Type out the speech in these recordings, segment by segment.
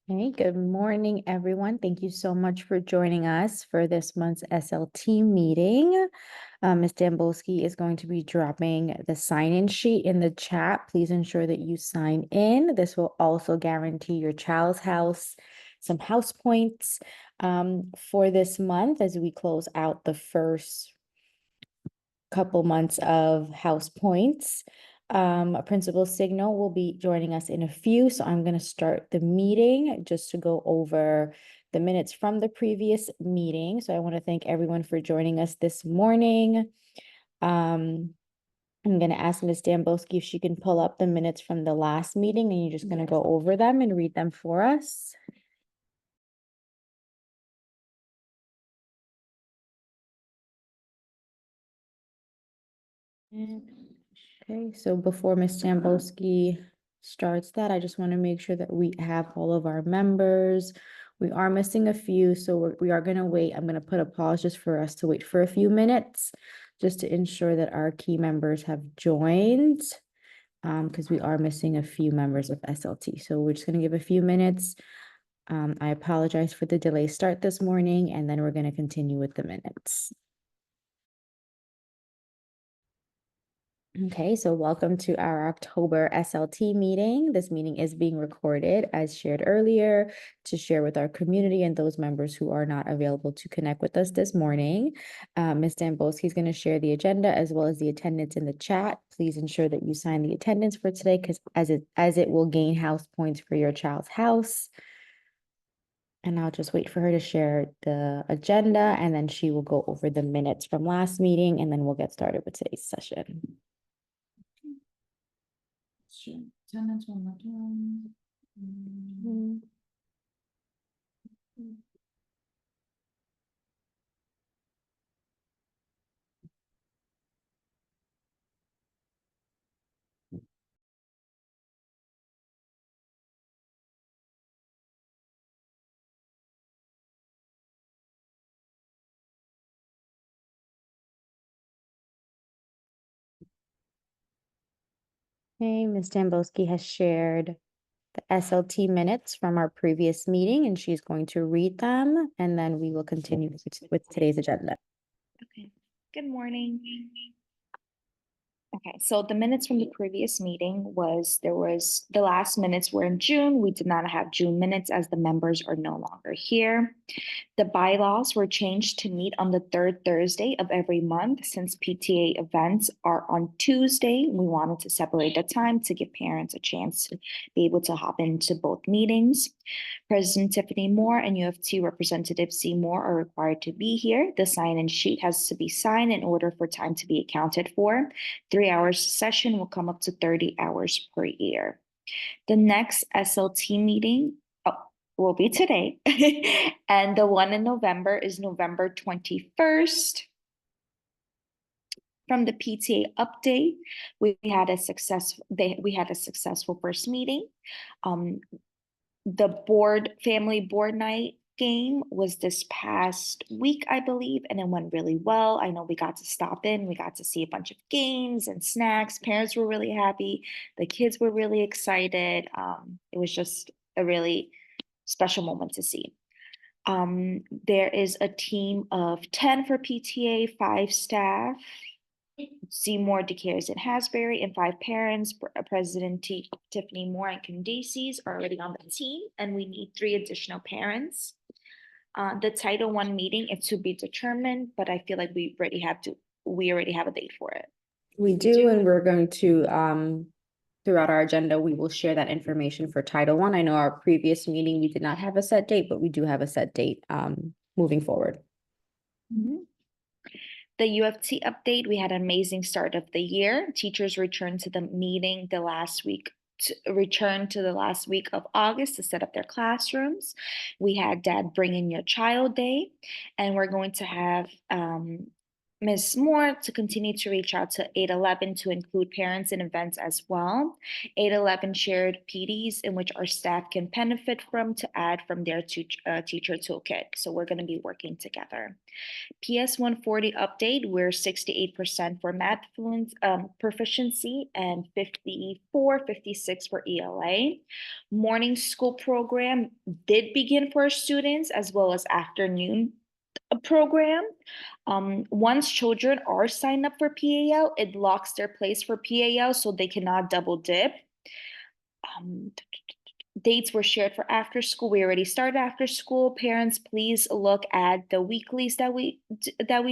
Hey, good morning, everyone. Thank you so much for joining us for this month's SLT meeting. Ms. Dambolsky is going to be dropping the sign-in sheet in the chat. Please ensure that you sign in. This will also guarantee your child's house some house points for this month as we close out the first couple months of house points. Principal Signal will be joining us in a few, so I'm going to start the meeting just to go over the minutes from the previous meeting. So I want to thank everyone for joining us this morning. I'm going to ask Ms. Dambolsky if she can pull up the minutes from the last meeting, and you're just going to go over them and read them for us. Okay, so before Ms. Dambolsky starts that, I just want to make sure that we have all of our members. We are missing a few, so we are going to wait. I'm going to put a pause just for us to wait for a few minutes, just to ensure that our key members have joined, because we are missing a few members of SLT. So we're just going to give a few minutes. I apologize for the delay start this morning, and then we're going to continue with the minutes. Okay, so welcome to our October SLT meeting. This meeting is being recorded, as shared earlier, to share with our community and those members who are not available to connect with us this morning. Ms. Dambolsky is going to share the agenda as well as the attendance in the chat. Please ensure that you sign the attendance for today, because as it will gain house points for your child's house. And I'll just wait for her to share the agenda, and then she will go over the minutes from last meeting, and then we'll get started with today's session. Sure. Attendance one more time. Okay, Ms. Dambolsky has shared the SLT minutes from our previous meeting, and she's going to read them, and then we will continue with today's agenda. Okay, good morning. Okay, so the minutes from the previous meeting the last minutes were in June. We did not have June minutes as the members are no longer here. The bylaws were changed to meet on the third Thursday of every month. Since PTA events are on Tuesday, we wanted to separate the time to give parents a chance to be able to hop into both meetings. President Tiffany Moore and UFT Representative Seymour are required to be here. The sign-in sheet has to be signed in order for time to be accounted for. 3 hours session will come up to 30 hours per year. The next SLT meeting will be today. And the one in November is November 21st. From the PTA update, we had a successful first meeting. The family board night game was this past week, I believe, and it went really well. I know we got to stop in, we got to see a bunch of games and snacks. Parents were really happy. The kids were really excited. It was just a really special moment to see. There is a team of 10 for PTA, 5 staff, Seymour, DeCares, and Hasbury, and 5 parents. President Tiffany Moore and Candaces are already on the team, and we need 3 additional parents. The Title I meeting is to be determined, but I feel like we already have a date for it. We do, and we're going to, throughout our agenda, we will share that information for Title I. I know our previous meeting, we did not have a set date, but we do have a set date moving forward. The UFT update, we had an amazing start of the year. Teachers returned to the meeting the last week of August to set up their classrooms. We had Dad Bring in Your Child Day, and we're going to have Ms. Moore to continue to reach out to 811 to include parents in events as well. 811 shared PDs in which our staff can benefit from to add from their teacher toolkit. So we're going to be working together. PS 140 update, we're 68% for math proficiency and 56 for ELA. Morning school program did begin for our students as well as afternoon program. Once children are signed up for PAL, it locks their place for PAL so they cannot double dip. Dates were shared for after school. We already started after school. Parents, please look at the weeklies that we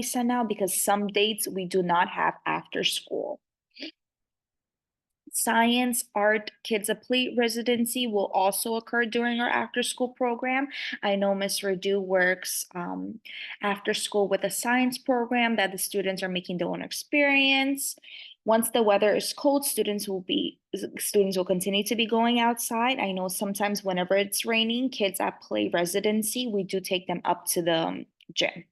send out because some dates we do not have after school. Science, art, kids play residency will also occur during our after school program. I know Ms. Redu works after school with a science program that the students are making their own experience. Once the weather is cold, students will continue to be going outside. I know sometimes whenever it's raining, kids at play residency, we do take them up to the gym.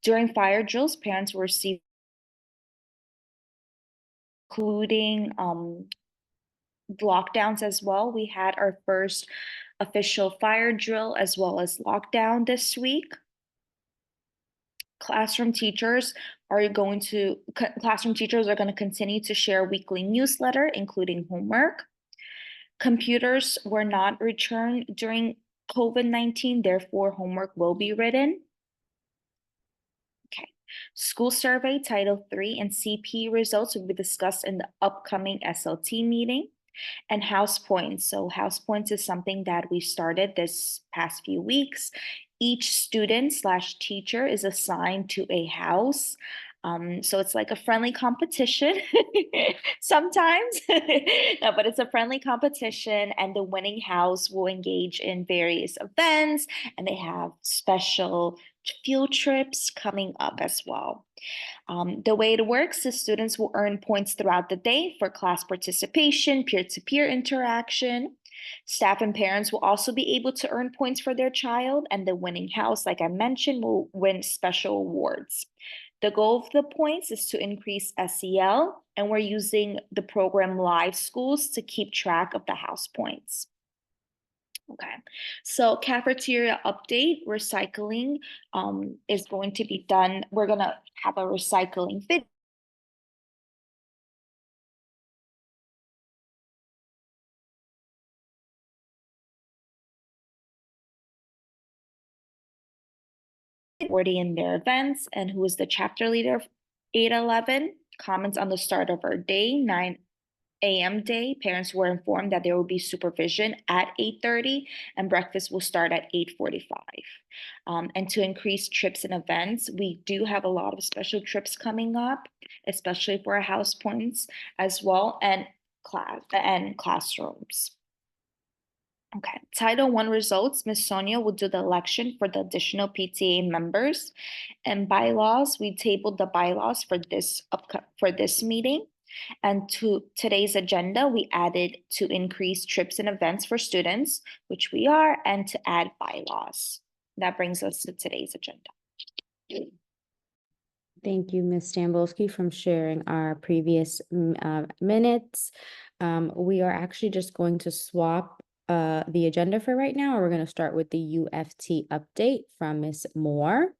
During fire drills, parents will receive including lockdowns as well. We had our first official fire drill as well as lockdown this week. Classroom teachers are going to continue to share weekly newsletter, including homework. Computers were not returned during COVID-19, therefore homework will be written. Okay. School survey, Title III, and CP results will be discussed in the upcoming SLT meeting. And house points. So house points is something that we started this past few weeks. Each student/teacher is assigned to a house. So it's like a friendly competition sometimes, no, but it's a friendly competition and the winning house will engage in various events and they have special field trips coming up as well. The way it works is students will earn points throughout the day for class participation, peer-to-peer interaction. Staff and parents will also be able to earn points for their child, and the winning house, like I mentioned, will win special awards. The goal of the points is to increase SEL, and we're using the program Live Schools to keep track of the house points. Okay, so cafeteria update, recycling is going to be done. We're gonna have a recycling video. Already in their events and who is the chapter leader of 811. Comments on the start of our day, 9 a.m. day. Parents were informed that there will be supervision at 8:30 and breakfast will start at 8:45. And to increase trips and events, we do have a lot of special trips coming up, especially for our house points as well and classrooms. Okay, Title I results, Ms. Sonia will do the election for the additional PTA members. And bylaws, we tabled the bylaws for this meeting. And to today's agenda, we added to increase trips and events for students, which we are, and to add bylaws. That brings us to today's agenda. Thank you, Ms. Stambulski, for sharing our previous minutes. We are actually just going to swap the agenda for right now. We're going to start with the UFT update from Ms. Moore.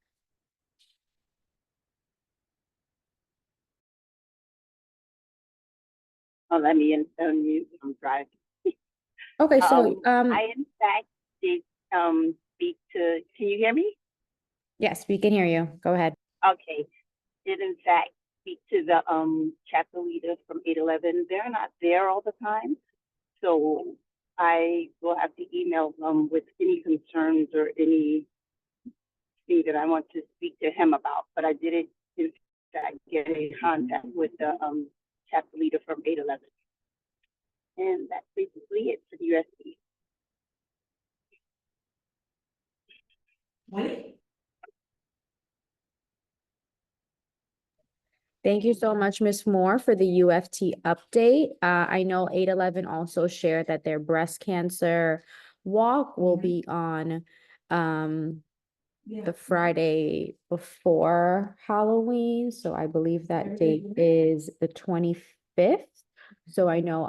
Let me unmute. I'm driving. Okay, so I in fact did speak to. Can you hear me? yes, we can hear you. Go ahead. Okay. Did in fact speak to the chapter leaders from 811. They're not there all the time, so I will have to email them with any concerns or anything that I want to speak to him about. But I did in fact get in contact with the chapter leader from 811. And that's basically it for the USB. Thank you so much, Ms. Moore, for the UFT update. I know 811 also shared that their breast cancer walk will be on the Friday before Halloween, so I believe that date is the 25th. So I know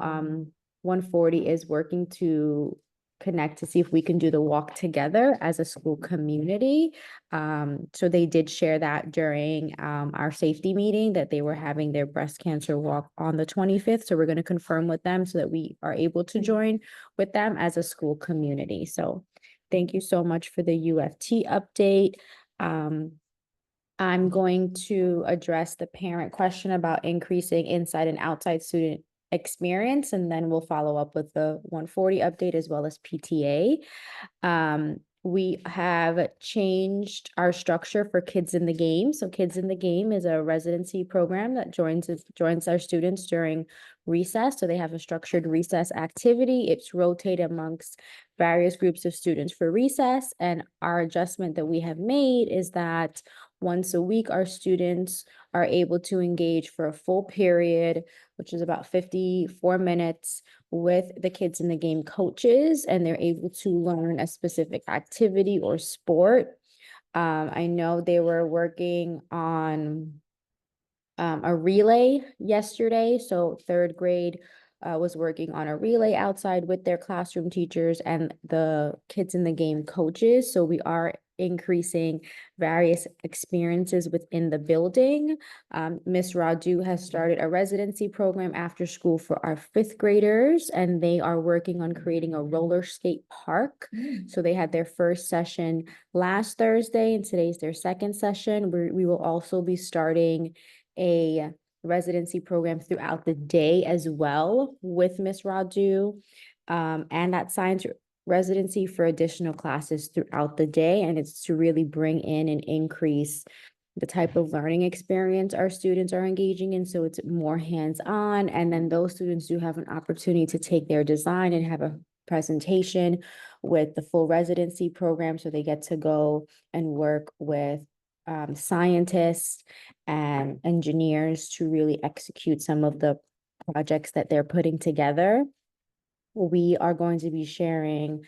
140 is working to connect to see if we can do the walk together as a school community. So they did share that during our safety meeting that they were having their breast cancer walk on the 25th. So we're going to confirm with them so that we are able to join with them as a school community. So thank you so much for the UFT update. I'm going to address the parent question about increasing inside and outside student experience, and then we'll follow up with the 140 update as well as PTA. We have changed our structure for Kids in the Game. So Kids in the Game is a residency program that joins our students during recess. So they have a structured recess activity. It's rotated amongst various groups of students for recess. And our adjustment that we have made is that once a week, our students are able to engage for a full period, which is about 54 minutes, with the Kids in the Game coaches, and they're able to learn a specific activity or sport. I know they were working on a relay yesterday. So third grade was working on a relay outside with their classroom teachers and the Kids in the Game coaches. So we are increasing various experiences within the building. Ms. Radu has started a residency program after school for our fifth graders, and they are working on creating a roller skate park. So they had their first session last Thursday, and today's their second session. We will also be starting a residency program throughout the day as well with Ms. Radu, and that science residency for additional classes throughout the day. And it's to really bring in and increase the type of learning experience our students are engaging in. So it's more hands-on. And then those students do have an opportunity to take their design and have a presentation with the full residency program. So they get to go and work with scientists and engineers to really execute some of the projects that they're putting together. We are going to be sharing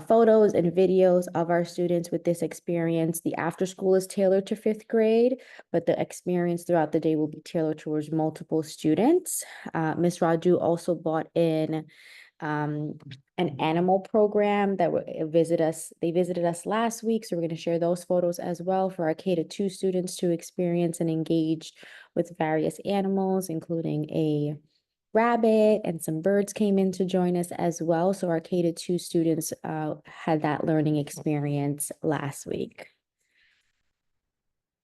photos and videos of our students with this experience. The after school is tailored to fifth grade, but the experience throughout the day will be tailored towards multiple students. Ms. Raju also brought in an animal program that they visited us last week. So we're going to share those photos as well for our K-2 students to experience and engage with various animals, including a rabbit, and some birds came in to join us as well. So our K-2 students had that learning experience last week.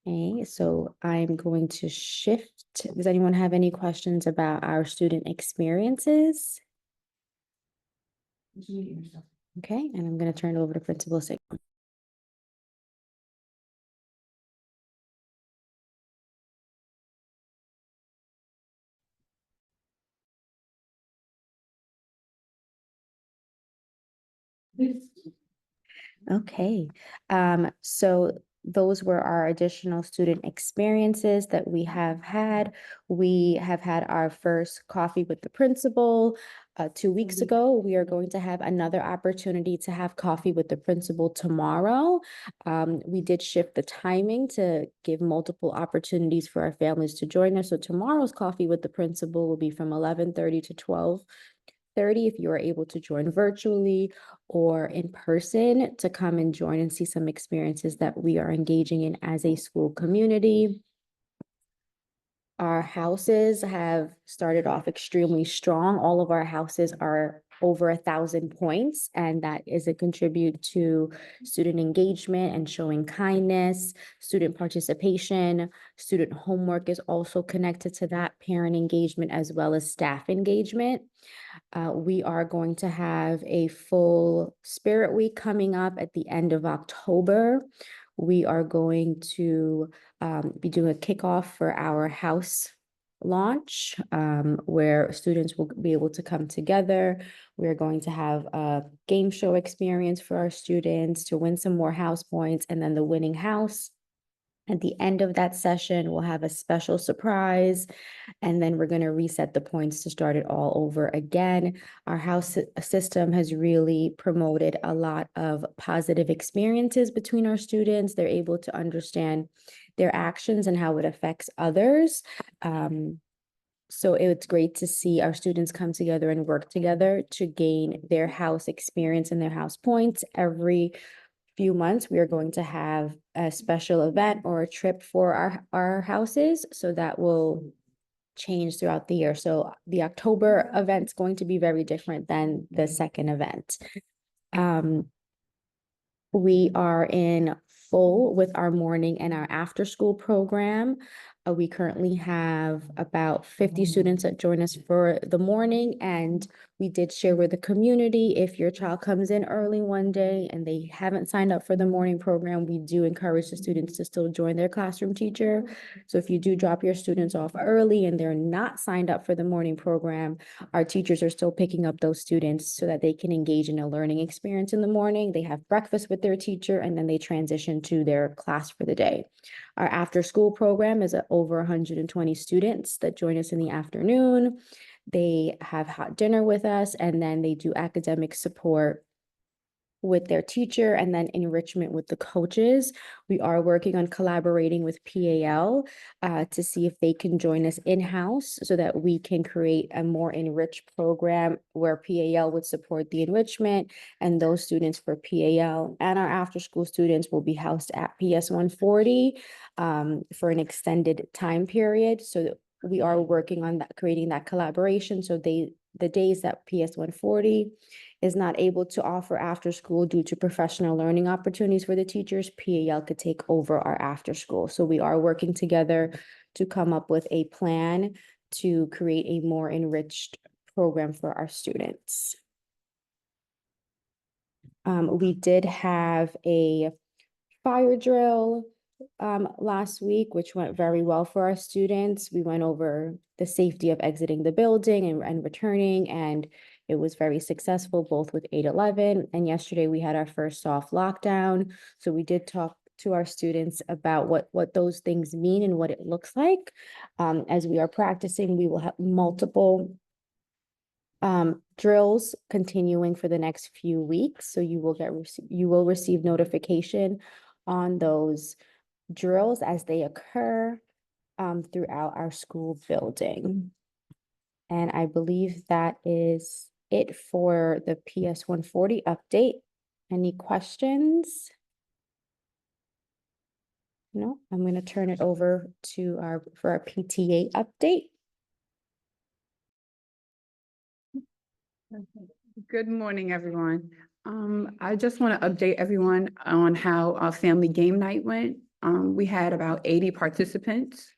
Okay, so I'm going to shift. Does anyone have any questions about our student experiences? Okay, and I'm going to turn it over to Principal Sig. Okay, so those were our additional student experiences that we have had. We have had our first coffee with the principal 2 weeks ago. We are going to have another opportunity to have coffee with the principal tomorrow. We did shift the timing to give multiple opportunities for our families to join us. So tomorrow's coffee with the principal will be from 11:30 to 12:30 if you are able to join virtually or in person to come and join and see some experiences that we are engaging in as a school community. Our houses have started off extremely strong. All of our houses are over 1,000 points, and that is a contribute to student engagement and showing kindness, student participation. Student homework is also connected to that, parent engagement, as well as staff engagement. We are going to have a full Spirit Week coming up at the end of October. We are going to be doing a kickoff for our house launch, where students will be able to come together. We're going to have a game show experience for our students to win some more house points, and then the winning house At the end of that session, we'll have a special surprise, and then we're going to reset the points to start it all over again. Our house system has really promoted a lot of positive experiences between our students. They're able to understand their actions and how it affects others. So it's great to see our students come together and work together to gain their house experience and their house points. Every few months, we are going to have a special event or a trip for our houses. So that will change throughout the year. So the October event's going to be very different than the second event. We are in full with our morning and our after school program. We currently have about 50 students that join us for the morning, and we did share with the community, if your child comes in early one day and they haven't signed up for the morning program, we do encourage the students to still join their classroom teacher. So if you do drop your students off early and they're not signed up for the morning program, our teachers are still picking up those students so that they can engage in a learning experience in the morning. They have breakfast with their teacher, and then they transition to their class for the day. Our after school program is over 120 students that join us in the afternoon. They have hot dinner with us, and then they do academic support with their teacher and then enrichment with the coaches. We are working on collaborating with PAL to see if they can join us in-house so that we can create a more enriched program where PAL would support the enrichment, and those students for PAL and our after-school students will be housed at PS 140 for an extended time period. So we are working on that, creating that collaboration. So the days that PS 140 is not able to offer after school due to professional learning opportunities for the teachers, PAL could take over our after school. So we are working together to come up with a plan to create a more enriched program for our students. We did have a fire drill last week, which went very well for our students. We went over the safety of exiting the building and returning, and it was very successful, both with 8/11. And yesterday we had our first soft lockdown. So we did talk to our students about what those things mean and what it looks like. As we are practicing, we will have multiple drills continuing for the next few weeks. So you will receive notification on those drills as they occur throughout our school building. And I believe that is it for the PS 140 update. Any questions? No, I'm going to turn it over to our PTA update. Good morning, everyone. I just want to update everyone on how our family game night went. We had about 80 participants,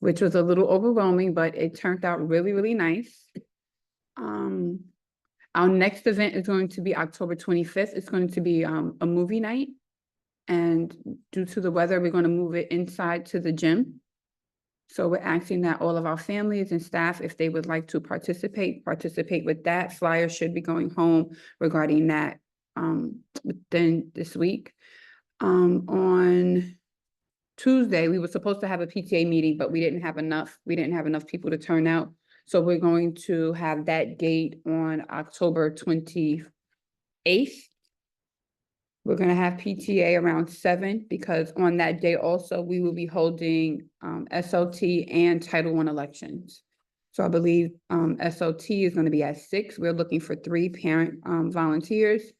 which was a little overwhelming, but it turned out really, really nice. Our next event is going to be October 25th. It's going to be a movie night. And due to the weather, we're going to move it inside to the gym. So we're asking that all of our families and staff, if they would like to participate with that. Flyers should be going home regarding that within this week. On Tuesday, we were supposed to have a PTA meeting, but we didn't have enough people to turn out. So we're going to have that date on October 28th. We're going to have PTA around 7 because on that day also, we will be holding SLT and Title I elections. So I believe SLT is going to be at 6. We're looking for 3 parent volunteers.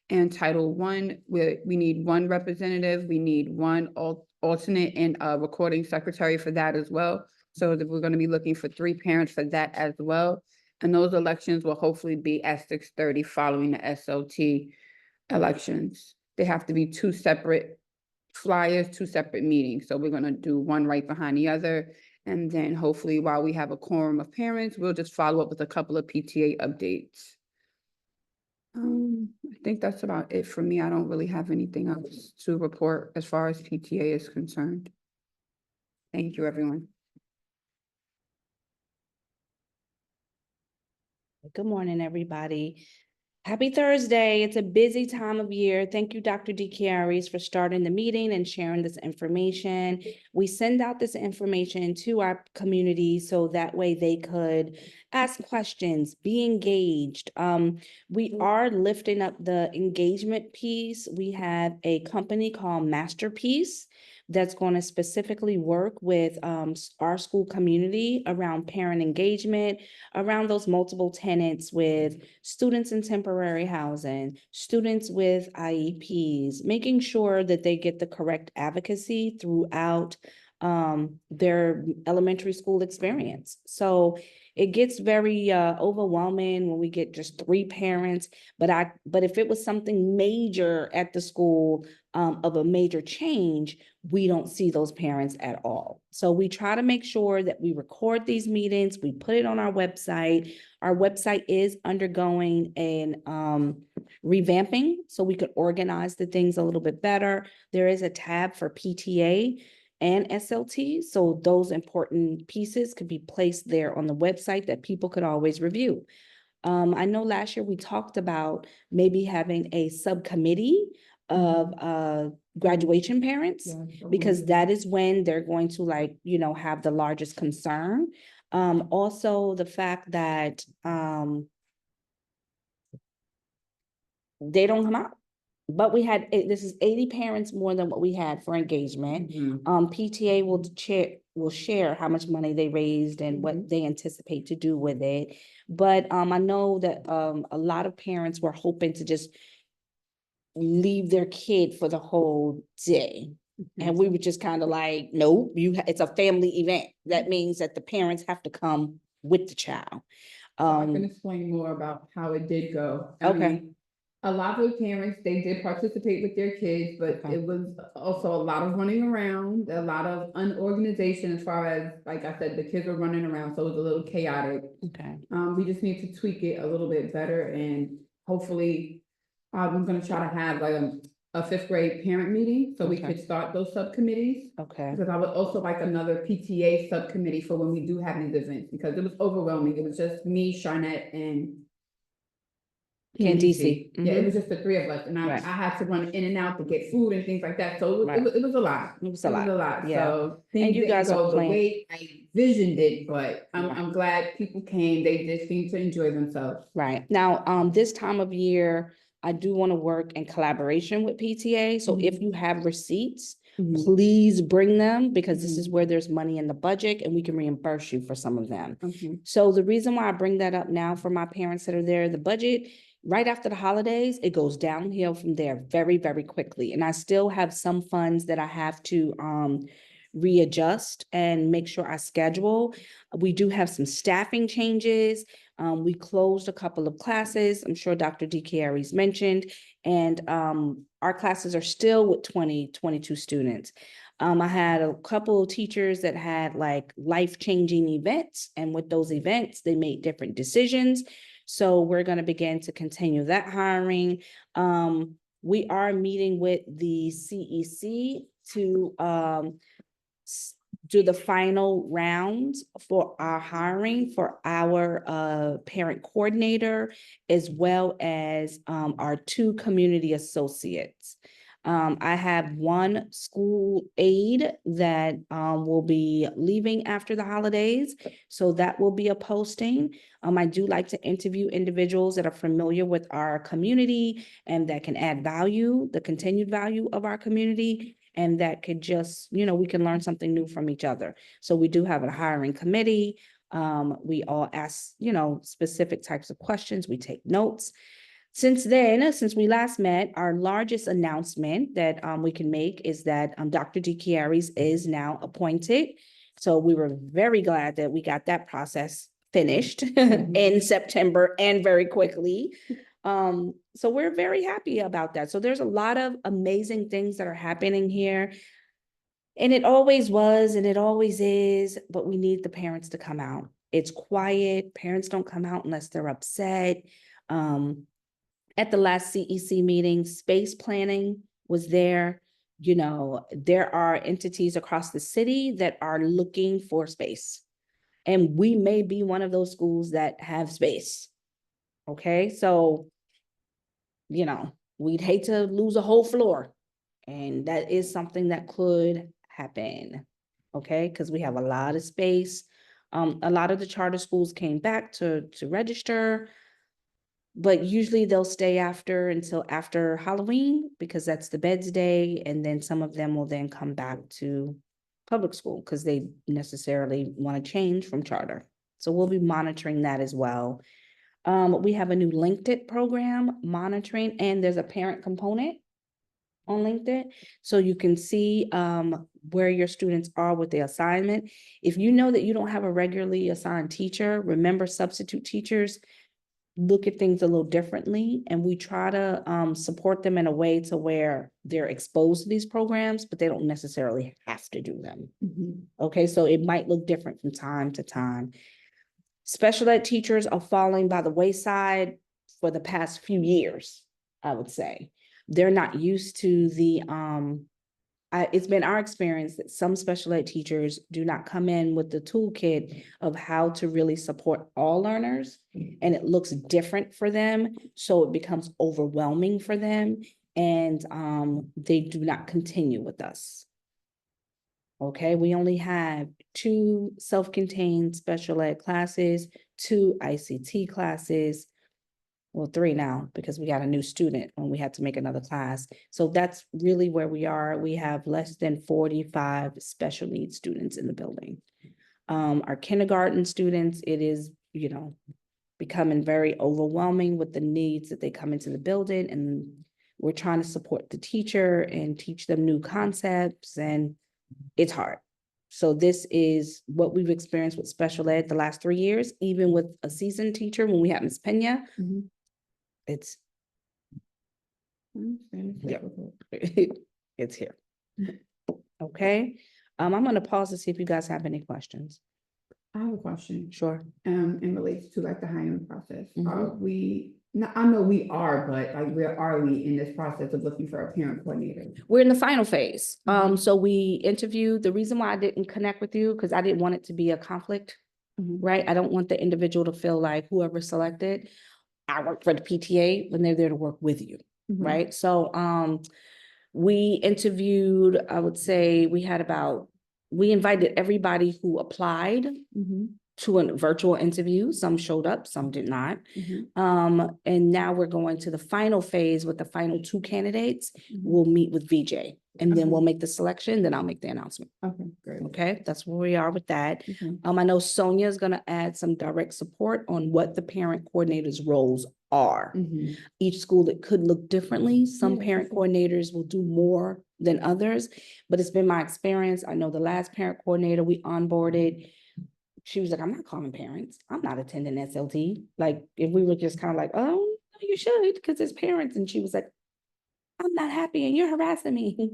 And Title I, we need 1 representative. We need 1 alternate and a recording secretary for that as well. So that we're going to be looking for 3 parents for that as well. And those elections will hopefully be at 6:30 following the SLT elections. They have to be 2 separate flyers, 2 separate meetings. So we're going to do one right behind the other. And then hopefully while we have a quorum of parents, we'll just follow up with a couple of PTA updates. I think that's about it for me. I don't really have anything else to report as far as PTA is concerned. Thank you, everyone. Good morning, everybody. Happy Thursday. It's a busy time of year. Thank you, Dr. DeChiaris, for starting the meeting and sharing this information. We send out this information to our community so that way they could ask questions, be engaged. We are lifting up the engagement piece. We have a company called Masterpiece that's going to specifically work with our school community around parent engagement, around those multiple tenants with students in temporary housing, students with IEPs, making sure that they get the correct advocacy throughout their elementary school experience. So it gets very overwhelming when we get just 3 parents, but if it was something major at the school, of a major change, we don't see those parents at all. So we try to make sure that we record these meetings, we put it on our website. Our website is undergoing an revamping so we could organize the things a little bit better. There is a tab for PTA and SLT, so those important pieces could be placed there on the website that people could always review. I know last year we talked about maybe having a subcommittee of graduation parents, because that is when they're going to have the largest concern. Also the fact that they don't come out. But we had, this is 80 parents more than what we had for engagement. PTA will share how much money they raised and what they anticipate to do with it. But I know that a lot of parents were hoping to just leave their kid for the whole day. And we were just kind of like, nope, it's a family event. That means that the parents have to come with the child. So I can explain more about how it did go. I Okay. mean, a lot of the parents, they did participate with their kids, but Okay. it was also a lot of running around, a lot of unorganization as far as, like I said, the kids were running around, so it was a little chaotic. Okay. We just need to tweak it a little bit better, and hopefully, I'm gonna try to have like a 5th grade parent meeting, so we Okay. could start those subcommittees. Okay. Because I would also like another PTA subcommittee for when we do have these events, because it was overwhelming. It was just me, Sharnette, and Candice. Yeah, it was just the 3 of us, and I Right. had to run in and out to get food and things like that, so it was a lot. It was a lot, yeah. So things you didn't guys are go the playing- way I visioned it, but Right. I'm glad people came. They did seem to enjoy themselves. Right. Now, this time of year, I do want to work in collaboration with PTA. So if you have receipts, please bring them, because this is where there's money in the budget and we can reimburse you for some of them. So the reason why I bring that up now for my parents that are there, the budget, right after the holidays, it goes downhill from there very, very quickly. And I still have some funds that I have to readjust and make sure I schedule. We do have some staffing changes. We closed a couple of classes. I'm sure Dr. DeChiaris mentioned, and our classes are still with 22 students. I had a couple of teachers that had like life-changing events, and with those events, they made different decisions. So we're going to begin to continue that hiring. We are meeting with the CEC to do the final rounds for our hiring for our parent coordinator, as well as our 2 community associates. I have 1 school aide that will be leaving after the holidays, so that will be a posting. I do like to interview individuals that are familiar with our community and that can add value, the continued value of our community, and that could just, we can learn something new from each other. So we do have a hiring committee. We all ask, specific types of questions. We take notes. Since we last met, our largest announcement that we can make is that Dr. DeChiaris is now appointed. So we were very glad that we got that process finished in September and very quickly. So we're very happy about that. So there's a lot of amazing things that are happening here. And it always was, and it always is, but we need the parents to come out. It's quiet. Parents don't come out unless they're upset. At the last CEC meeting, space planning was there. There are entities across the city that are looking for space. And we may be one of those schools that have space. Okay, so you know, we'd hate to lose a whole floor. And that is something that could happen, okay? Because we have a lot of space. A lot of the charter schools came back to register, but usually they'll stay until after Halloween because that's the Beds Day, and then some of them will then come back to public school because they necessarily want to change from charter. So we'll be monitoring that as well. We have a new LinkedIn program monitoring, and there's a parent component on LinkedIn. So you can see where your students are with the assignment. If you know that you don't have a regularly assigned teacher, remember substitute teachers look at things a little differently, and we try to support them in a way to where they're exposed to these programs, but they don't necessarily have to do them. Okay, so it might look different from time to time. Special ed teachers are falling by the wayside for the past few years, I would say. They're not used to the, it's been our experience that some special ed teachers do not come in with the toolkit of how to really support all learners, and it looks different for them, so it becomes overwhelming for them, and they do not continue with us. Okay, we only have 2 self-contained special ed classes, 2 ICT classes. Well, 3 now, because we got a new student and we had to make another class. So that's really where we are. We have less than 45 special needs students in the building. Our kindergarten students, it is, you know, becoming very overwhelming with the needs that they come into the building, and we're trying to support the teacher and teach them new concepts, and it's hard. So this is what we've experienced with special ed the last 3 years, even with a seasoned teacher when we had Ms. Pena. It's, yeah, it's here. Okay, I'm gonna pause to see if you guys have any questions. I have a question, Sure. in relation to like the hiring process. Mhm. Are we, no, I know we are, but like, where are we in this process of looking for a parent coordinator? We're in the final phase. Mhm. So we interviewed, the reason why I didn't connect with you, because I didn't want it to be a conflict, right? I don't want the individual to feel like whoever selected, I work for the PTA when they're there to work with you, right? So we interviewed, I would say we invited everybody who applied to a virtual interview. Some showed up, some did not. And now we're going to the final phase with the final 2 candidates. We'll meet with VJ, and then we'll make the selection, then I'll make the announcement. Okay, great. Okay, that's where we are with that. I know Sonia is gonna add some direct support on what the parent coordinators' roles are. Each school, it could look differently. Some Yeah, parent for sure. coordinators will do more than others, but it's been my experience. I know the last parent coordinator we onboarded, she was like, I'm not calling parents. I'm not attending SLT. Like, if we were just kind of like, oh, no, you should, because it's parents. And she was like, I'm not happy and you're harassing me.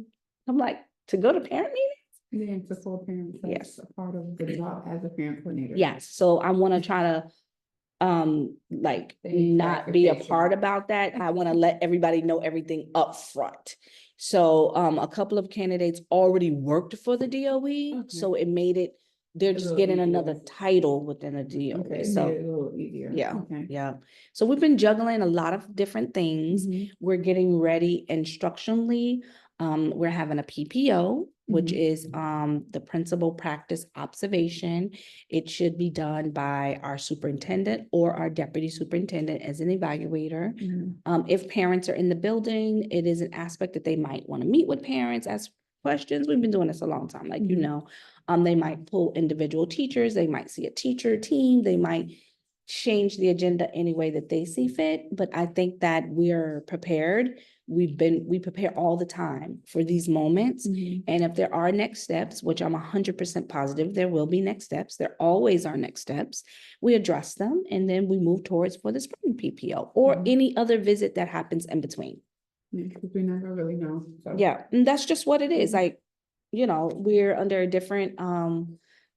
I'm like, to go to parent meetings? Yeah, it's a full parent. So Yes. it's a part of the job as a parent coordinator. Yes, so I want to try to like Any not be a clarification? part about that. I want to let everybody know everything up front. So a couple of candidates already worked for the DOE, so it made it, they're just little getting easier. another title within a Okay, DOE. it made So it a little easier. yeah, Okay. yeah. So we've been juggling a lot of different things. We're getting ready instructionally. We're having a PPO, which is the principal practice observation. It should be done by our superintendent or our deputy superintendent as an evaluator. If parents are in the building, it is an aspect that they might want to meet with parents, ask questions. We've been doing this a long time, like, you know. They might pull individual teachers, they might see a teacher team, they might change the agenda any way that they see fit, but I think that we're prepared. We prepare all the time for these moments. And if there are next steps, which I'm 100% positive there will be next steps, there always are next steps, we address them and then we move towards for the spring PPO or any other visit that happens in between. Yeah, 'cause we never really know. So. Yeah, and that's just what it is. Like, you know, we're under a different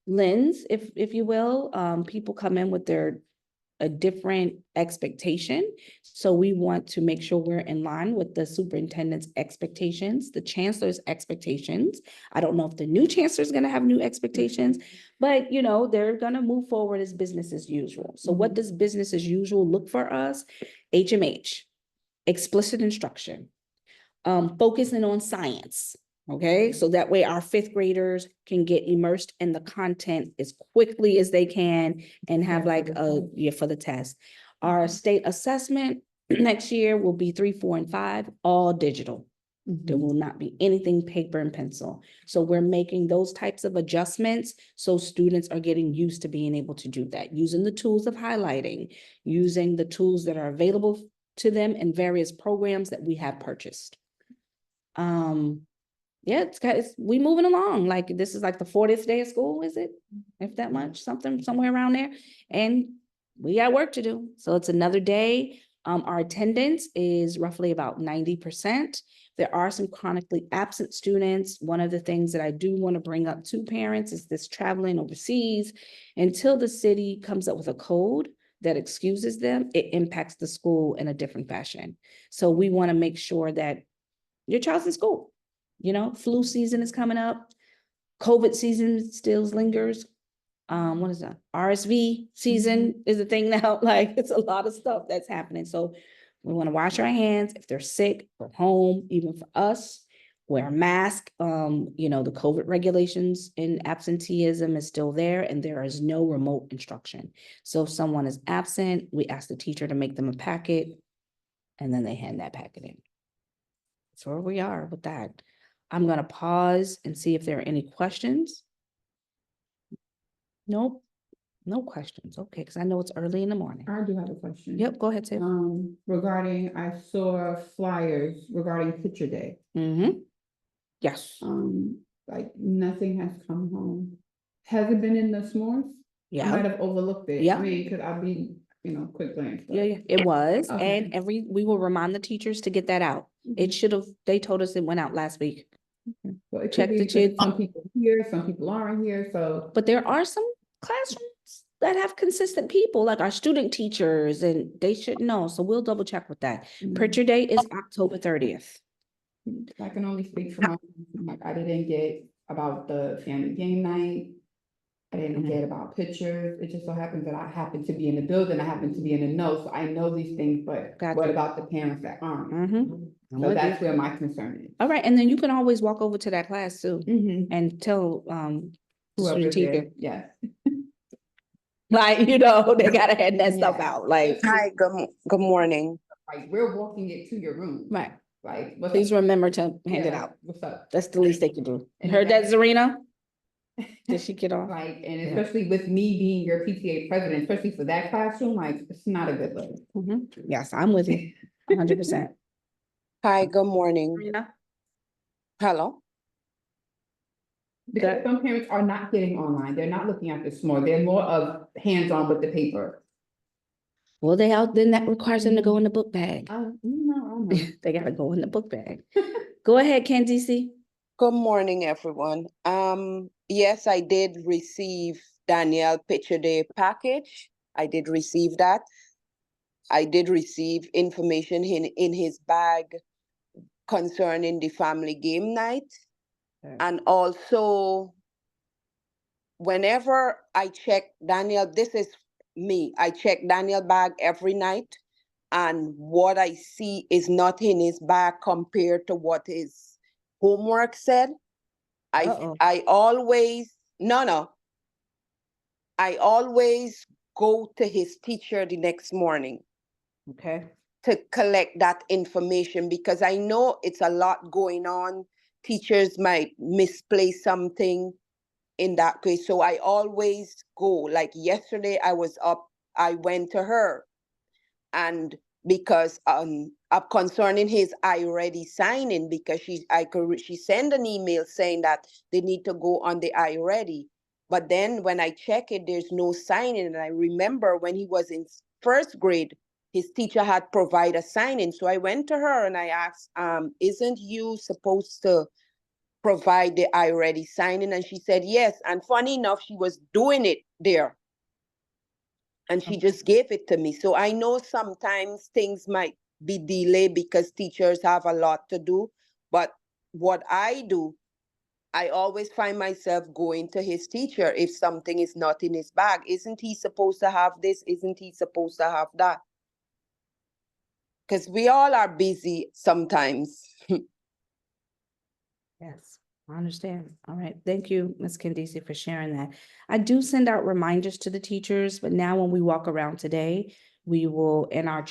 lens, if you will. People come in with a different expectation. So we want to make sure we're in line with the superintendent's expectations, the chancellor's expectations. I don't know if the new chancellor is going to have new expectations, but you know, they're going to move forward as business as usual. So what does business as usual look for us? HMH. explicit instruction, focusing on science. Okay, so that way our fifth graders can get immersed in the content as quickly as they can and have like for the test. Our state assessment next year will be 3, 4, and 5, all digital. There will not be anything paper and pencil. So we're making those types of adjustments so students are getting used to being able to do that, using the tools of highlighting, using the tools that are available to them in various programs that we have purchased. Yeah, we moving along. Like this is like the 40th day of school, is it? If that much, somewhere around there. And we got work to do. So it's another day. Our attendance is roughly about 90%. There are some chronically absent students. One of the things that I do want to bring up to parents is this traveling overseas. Until the city comes up with a code that excuses them, it impacts the school in a different fashion. So we want to make sure that your child's in school. You know, flu season is coming up. COVID season still lingers. What is that? RSV season is a thing now. Like it's a lot of stuff that's happening. So we want to wash our hands. If they're sick, go home. Even for us, wear a mask. You know, the COVID regulations and absenteeism is still there, and there is no remote instruction. So if someone is absent, we ask the teacher to make them a packet, and then they hand that packet in. That's where we are with that. I'm going to pause and see if there are any questions. Nope, no questions. Okay, because I know it's early in the morning. I do have a question. Yep, go ahead, Tiff. Regarding, I saw flyers regarding Picture Day. Yes, Like nothing has come home. Has it been in the s'mores? I yeah, might have overlooked it. Yeah. I mean, could I be, quick glance. but- yeah, it was. Okay. And we will remind the teachers to get that out. It should have, they told us it went out last week. Well, it Check could the be 'cause chat. some people here, some people aren't here, so. But there are some classrooms that have consistent people, like our student teachers, and they should know. So we'll double check with that. Picture Day is October 30th. I can only speak for my, like, I didn't get about the family game night. I didn't get about pictures. It just so happens that I happen to be in the building, I happen to be in the know, so I know these things, but Gotcha. what about the parents that aren't? I'm So with that's you. where my concern is. All right, and then you can always walk over to that class too and tell the Whoever's student teacher, there, yes. like, you know, they gotta hand that stuff Yeah. out, like. Hi, good morning. Like, we're walking it to your room. Right, Like, what's please up? remember to hand it Yeah, out. what's up? That's the least they can do. And Heard that, that's- Zarina? Did she get off? Like, and especially with me being your PTA president, especially for that classroom, like, it's not a good look. Yes, I'm with you, 100%. Hi, good morning. Zarina? Hello. Because some parents are not getting online, they're not looking at this more, they're more of hands-on with the paper. Well, then that requires them to go in the book bag. I know. They gotta go in the book bag. Go ahead, Candice. Good morning, everyone. Yes, I did receive Danielle Picture Day package. I did receive that. I did receive information in his bag concerning the family game night. Okay. And also, whenever I check Daniel, this is me, I check Daniel bag every night, and what I see is not in his bag compared to what his homework said. I always go to his teacher the next morning Okay. to collect that information, because I know it's a lot going on. Teachers might misplace something in that case. So I always go. Like yesterday, I went to her, and because of concerning his I already signing, because she sent an email saying that they need to go on the I already. But then when I check it, there's no signing. And I remember when he was in first grade, his teacher had provided a sign-in. So I went to her and I asked, isn't you supposed to provide the I already sign-in? And she said yes. And funny enough, she was doing it there. And she just gave it to me. So I know sometimes things might be delayed because teachers have a lot to do. But what I do, I always find myself going to his teacher if something is not in his bag. Isn't he supposed to have this? Isn't he supposed to have that? because we all are busy sometimes. Yes, I understand. All right. Thank you, Ms. Candice, for sharing that. I do send out reminders to the teachers, but now when we walk around today, we will, in our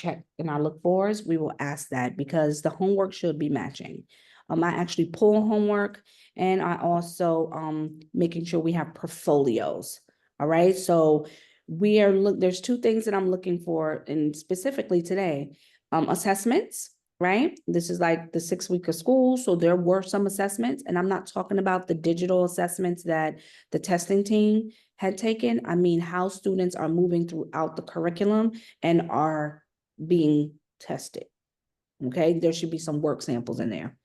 look forwards, we will ask that because the homework should be matching. I actually pull homework and I also, making sure we have portfolios. All right. So there's two things that I'm looking for, and specifically today, assessments. Right? This is like the 6th week of school. So there were some assessments, and I'm not talking about the digital assessments that the testing team had taken. I mean, how students are moving throughout the curriculum and are being tested. Okay, there should be some work samples in there.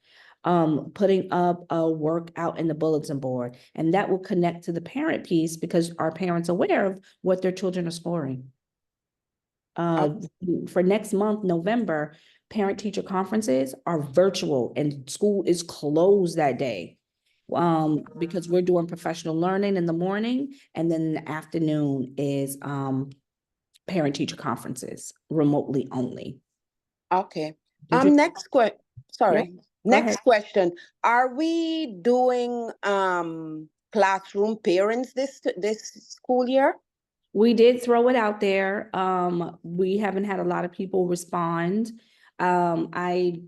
Putting up a work out in the bulletin board, and that will connect to the parent piece because our parents are aware of what their children are scoring. For next month, November, parent-teacher conferences are virtual and school is closed that day. Because we're doing professional learning in the morning, and then in the afternoon is parent-teacher conferences remotely only. Okay. Did you- Next sorry. Go Next ahead. question. Are we doing classroom parents this school year? We did throw it out there. We haven't had a lot of people respond. I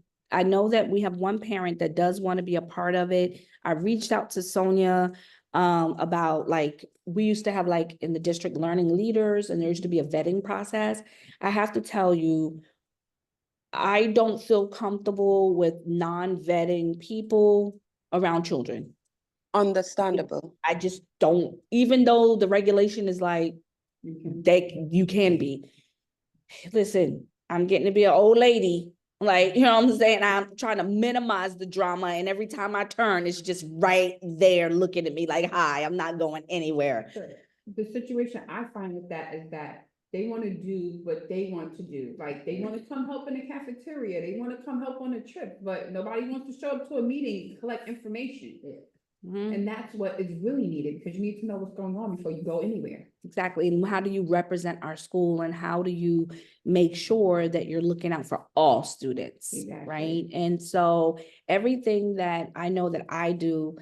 know that we have one parent that does want to be a part of it. I reached out to Sonia about like, we used to have like in the district learning leaders, and there used to be a vetting process. I have to tell you, I don't feel comfortable with non-vetting people around children. Understandable. I just don't, even though the regulation is like, you can be. Listen, I'm getting to be an old lady. Like, you know what I'm saying? I'm trying to minimize the drama. And every time I turn, it's just right there looking at me like, hi, I'm not going anywhere. The situation I find with that is that they want to do what they want to do. Like, they want to come help in the cafeteria, they want to come help on a trip, but nobody wants to show up to a meeting to collect information. Mhm. And that's what is really needed, because you need to know what's going on before you go anywhere. Exactly. And how do you represent our school, and how do you make sure that you're looking out for all students? Exactly. Right. And so everything that I know that I do,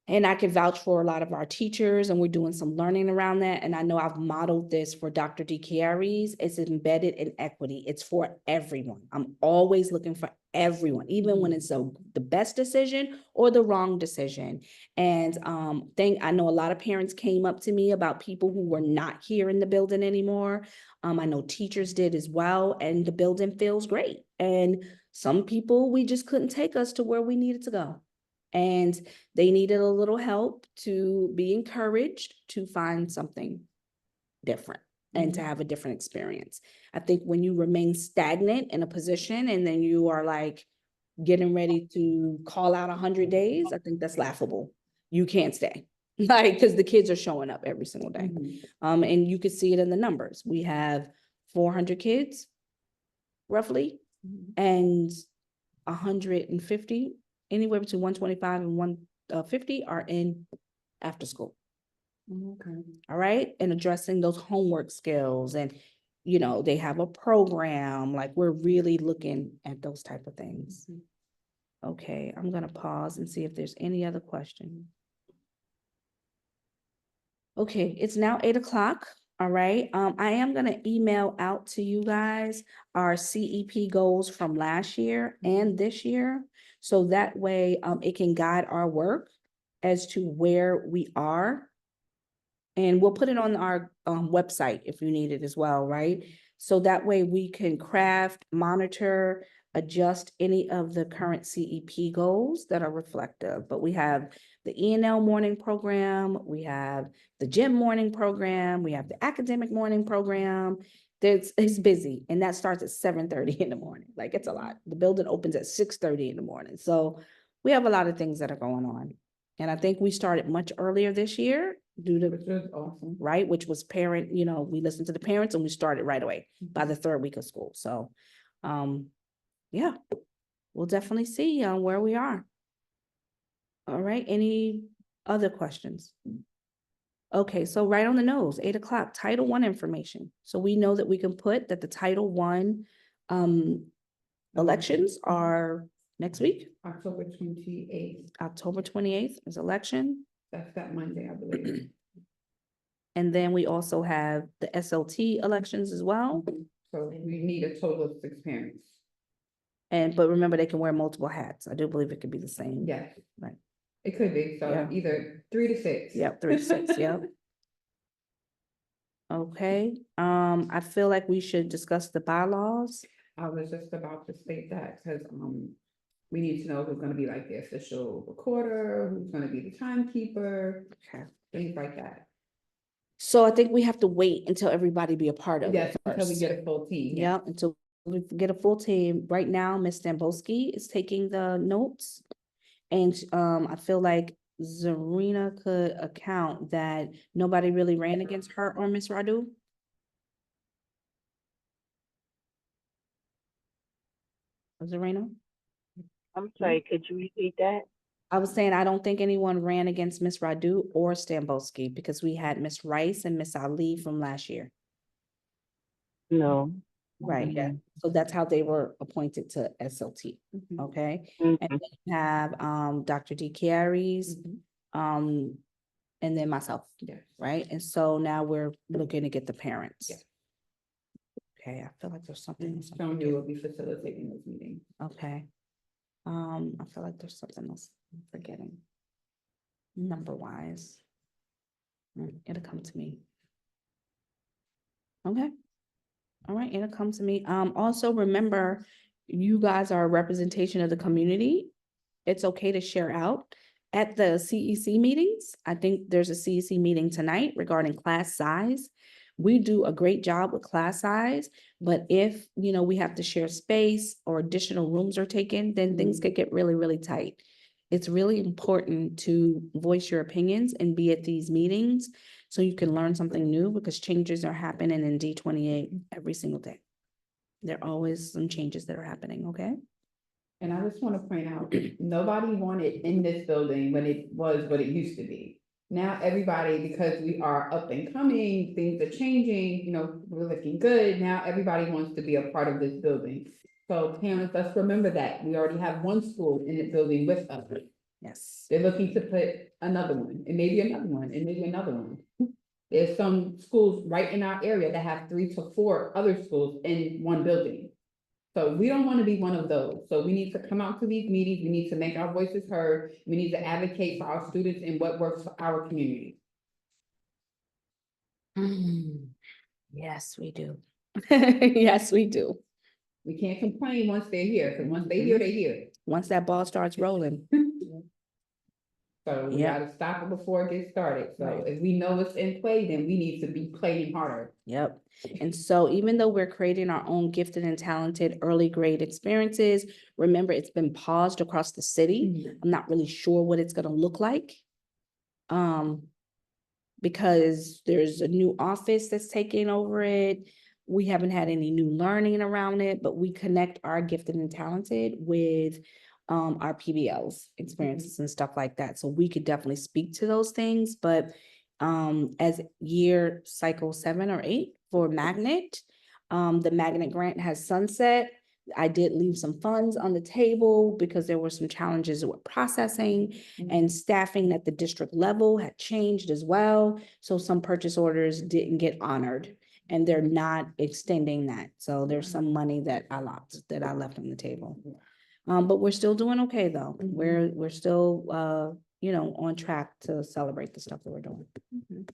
and I can vouch for a lot of our teachers, and we're doing some learning around that. And I know I've modeled this for Dr. DeChiaris. It's embedded in equity. It's for everyone. I'm always looking for everyone, even when it's the best decision or the wrong decision. And I know a lot of parents came up to me about people who were not here in the building anymore. I know teachers did as well, and the building feels great. And some people, we just couldn't take us to where we needed to go. And they needed a little help to be encouraged to find something different and to have a different experience. I think when you remain stagnant in a position and then you are like getting ready to call out 100 days, I think that's laughable. You can't stay. Like, because the kids are showing up every single day. And you can see it in the numbers. We have 400 kids, roughly, and 150, anywhere between 125 and 150 are in after school. Okay. All right. And addressing those homework skills, and, you know, they have a program, like we're really looking at those type of things. Okay, I'm gonna pause and see if there's any other question. Okay, it's now 8 o'clock. All right, I am gonna email out to you guys our CEP goals from last year and this year. So that way, it can guide our work as to where we are. And we'll put it on our website if you need it as well, right? So that way we can craft, monitor, adjust any of the current CEP goals that are reflective. But we have the E&L morning program, we have the gym morning program, we have the academic morning program. It's busy, and that starts at 7:30 in the morning. Like, it's a lot. The building opens at 6:30 in the morning. So we have a lot of things that are going on. And I think we started much earlier this year due to, Which was awesome. right, which was parent, you know, we listened to the parents and we started right away by the 3rd week of school. So, yeah, we'll definitely see where we are. All right, any other questions? Okay, so right on the nose, 8 o'clock, Title I information. So we know that we can put that the Title I Elections are next week, October 28th, October 28th is election. that's that Monday, I believe. And then we also have the SLT elections as well. So we need a total of 6 parents. But remember, they can wear multiple hats. I do believe it could be the same. Yes. Right. It could be, so Yeah. either 3 to 6. Yep, 3 to 6, yep. Okay, I feel like we should discuss the bylaws. I was just about to state that, because, we need to know who's gonna be like the official recorder, who's gonna be the timekeeper, Okay. things like that. So I think we have to wait until everybody be a part of Yes, it until we first. get a full team, yeah. Yep, until we get a full team. Right now, Ms. Dambowski is taking the notes. And I feel like Zarina could account that nobody really ran against her or Ms. Radu. Zarina? I'm sorry, could you repeat that? I was saying, I don't think anyone ran against Ms. Radu or Stambowski because we had Ms. Rice and Ms. Ali from last year. No. Right, yeah. So that's how they were appointed to SLT, okay? And Mhm. then you have Dr. D. Chiaris, and then myself, Yes. right? And so now we're looking to get the parents. Yeah. Okay, I feel like there's something else. I'm Sonia will be facilitating those meetings. Okay. I feel like there's something else I'm forgetting. Number wise. It'll come to me. Okay. All right, it'll come to me. Also remember, you guys are a representation of the community. It's okay to share out at the CEC meetings. I think there's a CEC meeting tonight regarding class size. We do a great job with class size, but if, we have to share space or additional rooms are taken, then things could get really, really tight. It's really important to voice your opinions and be at these meetings so you can learn something new, because changes are happening in D28 every single day. There are always some changes that are happening, okay? And I just want to point out, nobody wanted in this building when it was what it used to be. Now everybody, because we are up and coming, things are changing, we're looking good. Now everybody wants to be a part of this building. So parents, let's remember that. We already have one school in the building with us. Yes. They're looking to put another one, and maybe another one, and maybe another one. There's some schools right in our area that have 3 to 4 other schools in one building. So we don't want to be one of those. So we need to come out to these meetings. We need to make our voices heard. We need to advocate for our students and what works for our community. Yes, we do. Yes, we do. We can't complain once they're here, because once they're here, they're here. Once that ball starts rolling. So we Yep. gotta stop it before it gets started. So Right. if we know it's in play, then we need to be playing harder. Yep. And so even though we're creating our own gifted and talented early grade experiences, remember, it's been paused across the city. I'm not really sure what it's gonna look like. Because there's a new office that's taking over it. We haven't had any new learning around it, but we connect our gifted and talented with our PBLs experiences and stuff like that. So we could definitely speak to those things, but as year cycle 7 or 8 for Magnet, the Magnet grant has sunset. I did leave some funds on the table because there were some challenges with processing and staffing at the district level had changed as well. So some purchase orders didn't get honored and they're not extending that. So there's some money that I lost, that I left on the table. But we're still doing okay though. We're still, on track to celebrate the stuff that we're doing. All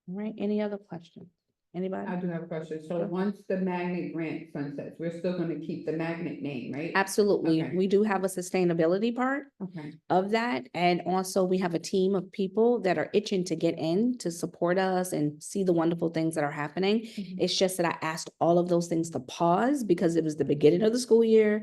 right, any other questions? Anybody? I do have a question. So once the Magnet grant sunsets, we're still gonna keep the Magnet name, right? Absolutely. Okay. We do have a sustainability part Okay. of that. And also we have a team of people that are itching to get in to support us and see the wonderful things that are happening. It's just that I asked all of those things to pause because it was the beginning of the school year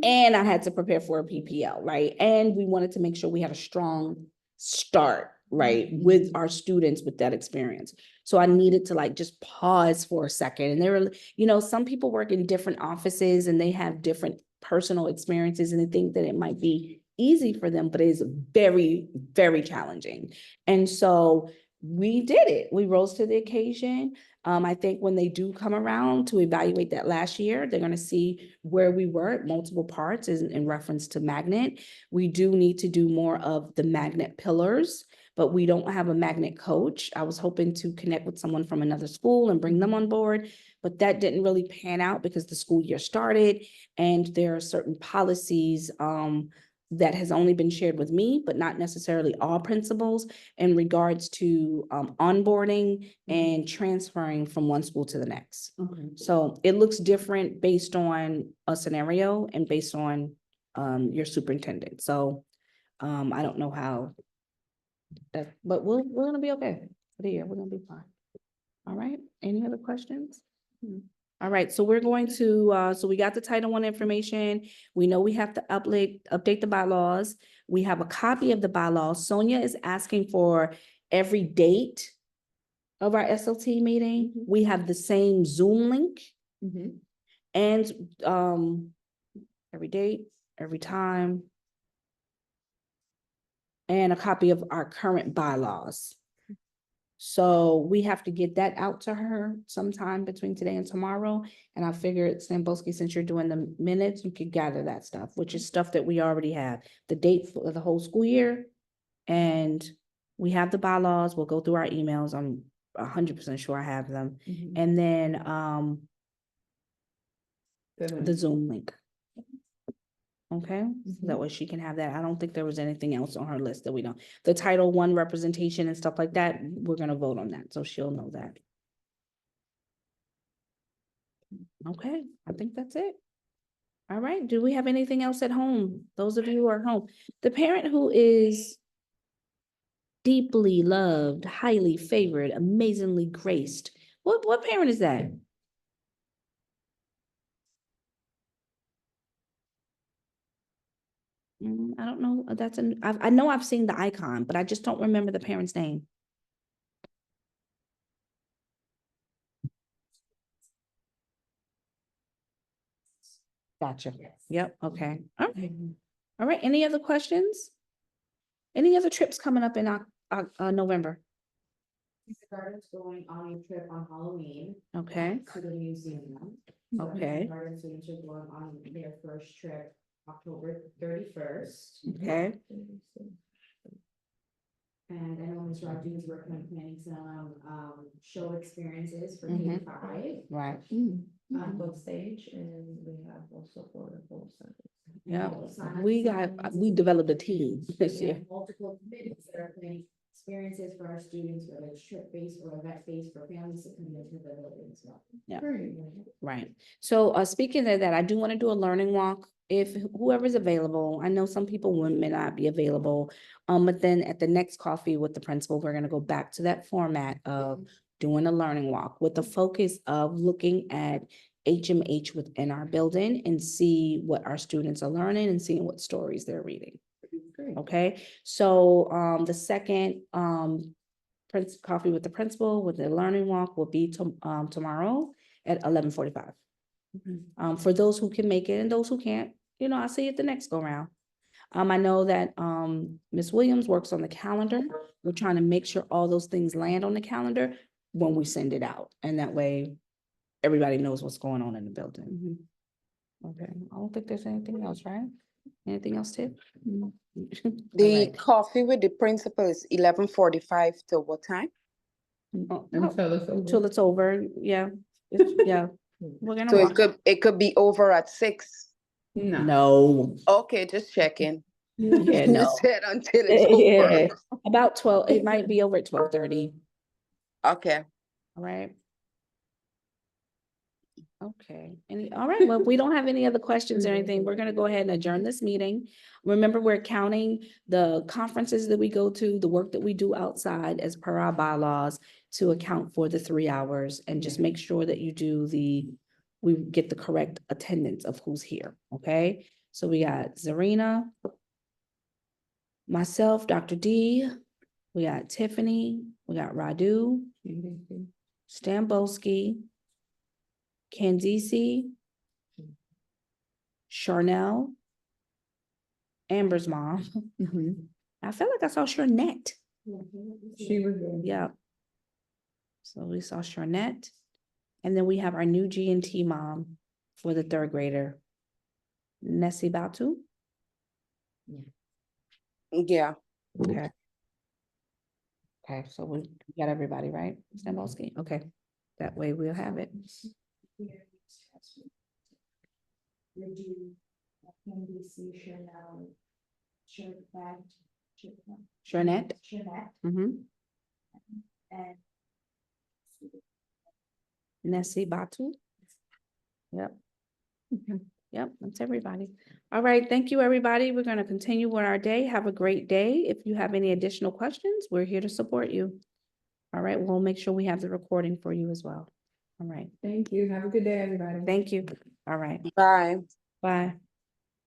and I had to prepare for a PPL, right? And we wanted to make sure we had a strong start, right, with our students with that experience. So I needed to just pause for a second. And there were, some people work in different offices and they have different personal experiences and they think that it might be easy for them, but it is very, very challenging. And so we did it. We rose to the occasion. I think when they do come around to evaluate that last year, they're gonna see where we were at multiple parts in reference to magnet. We do need to do more of the magnet pillars, but we don't have a magnet coach. I was hoping to connect with someone from another school and bring them on board, but that didn't really pan out because the school year started and there are certain policies that has only been shared with me, but not necessarily all principals in regards to onboarding and transferring from one school to the next. Okay. So it looks different based on a scenario and based on your superintendent. So I don't know how that, but we're gonna be okay for the year. We're gonna be fine. All right, any other questions? All right, so we're going to, so we got the Title I information. We know we have to update the bylaws. We have a copy of the bylaws. Sonia is asking for every date of our SLT meeting. We have the same Zoom link and every date, every time. And a copy of our current bylaws. So we have to get that out to her sometime between today and tomorrow. And I figured, Samboski, since you're doing the minutes, you could gather that stuff, which is stuff that we already have. The date for the whole school year. And we have the bylaws. We'll go through our emails. I'm 100% sure I have them. And then the Zoom link. Okay, so that way she can have that. I don't think there was anything else on her list that we don't. The Title I representation and stuff like that, we're gonna vote on that, so she'll know that. Okay, I think that's it. All right, do we have anything else at home? Those of you who are home, the parent who is deeply loved, highly favored, amazingly graced. What parent is that? I don't know. I know I've seen the icon, but I just don't remember the parent's name. Gotcha. Yep, okay. All right. All right, any other questions? Any other trips coming up in November? Kindergarten's going on a trip on Halloween Okay, to the museum. okay, Kindergarten students are going on their first trip October 31st. okay. And I know Ms. Raju is working on planning some show experiences for K Mhm. to 5. Right. On both stage, and we have also for the whole center. Yeah, we developed a team this year. Multiple committees that are planning experiences for our students, whether it's trip-based or event-based for families to come into the building as well. Yeah. Right. So speaking of that, I do want to do a learning walk. If whoever's available, I know some people may not be available. But then at the next coffee with the principal, we're gonna go back to that format of doing a learning walk with the focus of looking at HMH within our building and see what our students are learning and seeing what stories they're reading. Okay, so the second coffee with the principal with the learning walk will be tomorrow at 11:45. For those who can make it and those who can't, I'll see you at the next go round. I know that Ms. Williams works on the calendar. We're trying to make sure all those things land on the calendar when we send it out, and that way everybody knows what's going on in the building. Okay, I don't think there's anything else, right? Anything else, Tiff? The coffee with the principal is 11:45 to what time? Until it's over. Till it's over, yeah. Yeah. We're gonna So walk. it could be over at 6. No. No. Okay, just checking. Yeah, You no. said until it's over. Yeah, about 12, it might be over at 12:30, Okay. all right? Okay, all right, well, if we don't have any other questions or anything, we're gonna go ahead and adjourn this meeting. Remember, we're counting the conferences that we go to, the work that we do outside as per our bylaws to account for the 3 hours and just make sure that we get the correct attendance of who's here, okay? So we got Zarina, myself, Dr. D, we got Tiffany, we got Radu, Stamboski, Candice, Charnel, Amber's mom. I felt like I saw Charnette. She was there. Yeah. So we saw Charnette. And then we have our new G&T mom for the third grader. Nessie Batu. Yeah. Okay. Okay, so we got everybody, right? Stambowski? Okay, that way we'll have it. Charnette? Mm-hmm. Nessie Batu? Yep. Yep, that's everybody. All right, thank you, everybody. We're gonna continue with our day. Have a great day. If you have any additional questions, we're here to support you. All right, we'll make sure we have the recording for you as well. All right, Thank you. Have a good day, everybody. thank you. All right, Bye. bye.